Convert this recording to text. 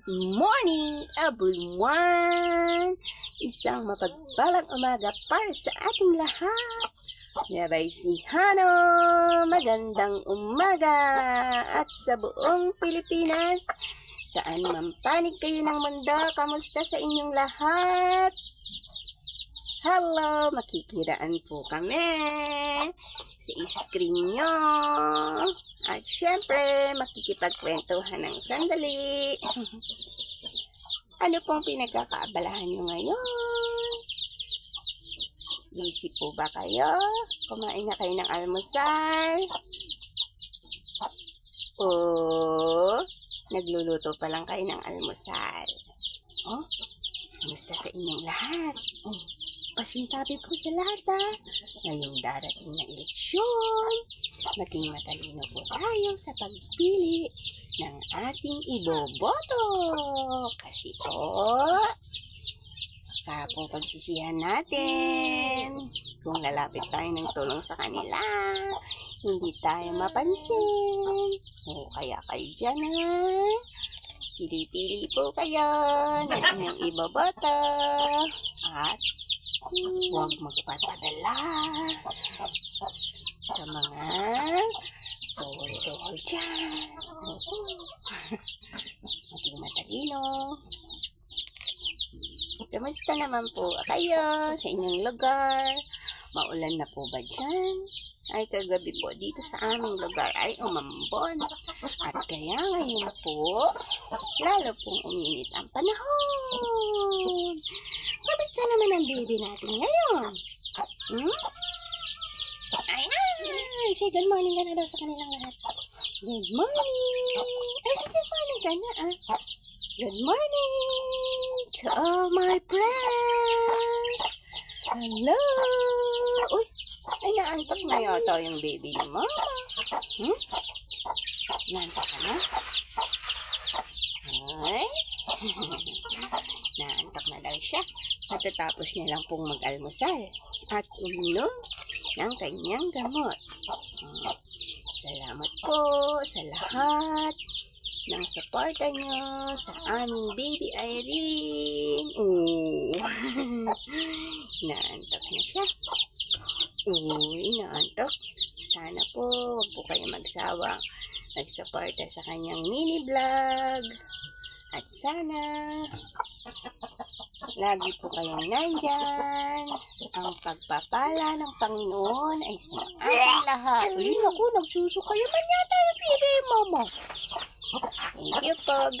morning, everyone! Isang mapagpalang umaga para sa ating lahat. Yabay si Hano, magandang umaga! At sa buong Pilipinas, saan man panig kayo ng mundo, kamusta sa inyong lahat? Hello, makikiraan po kami sa screen nyo. At syempre, makikipagkwentuhan ng sandali. Ano pong pinagkakaabalahan nyo ngayon? Busy po ba kayo? Kumain na kayo ng almusal? O nagluluto pa lang kayo ng almusal? Oh, kamusta sa inyong lahat? Oh, pasintabi po sa lahat ngayong darating na eleksyon. Maging matalino po tayo sa pagpili ng ating iboboto. Kasi po, pagsisihan natin kung lalapit tayo ng tulong sa kanila, hindi tayo mapansin. O kaya kayo dyan pili-pili po kayo ng inyong iboboto. At huwag magpapadala sa mga sohol-sohol dyan. Maging matalino. Kamusta naman po kayo sa inyong lugar? Maulan na po ba dyan? Ay, kagabi po dito sa aming lugar ay umambon. At kaya ngayon po, lalo pong uminit ang panahon. Kamusta naman ang baby natin ngayon? Ayan! Say good morning ka na daw sa kanilang lahat. Good morning! Ay, say good morning ka na Good morning to all my friends! Hello! Uy! Ay, naantok na yata yung baby ni mama. Naantok ka na? Ay! Naantok na daw siya. Katatapos niya lang pong mag-almusal at uminom ng kanyang gamot. Salamat po sa lahat ng suporta nyo sa aming baby Irene. Naantok na siya. Naantok. Sana po huwag po kayo magsawa magsuporta sa kanyang mini vlog. At sana lagi po kayong nandyan. Ang pagpapala ng Panginoon ay sa ating lahat. Uy, naku, nagsusukayaman yata yung baby mama. Thank you po, guys.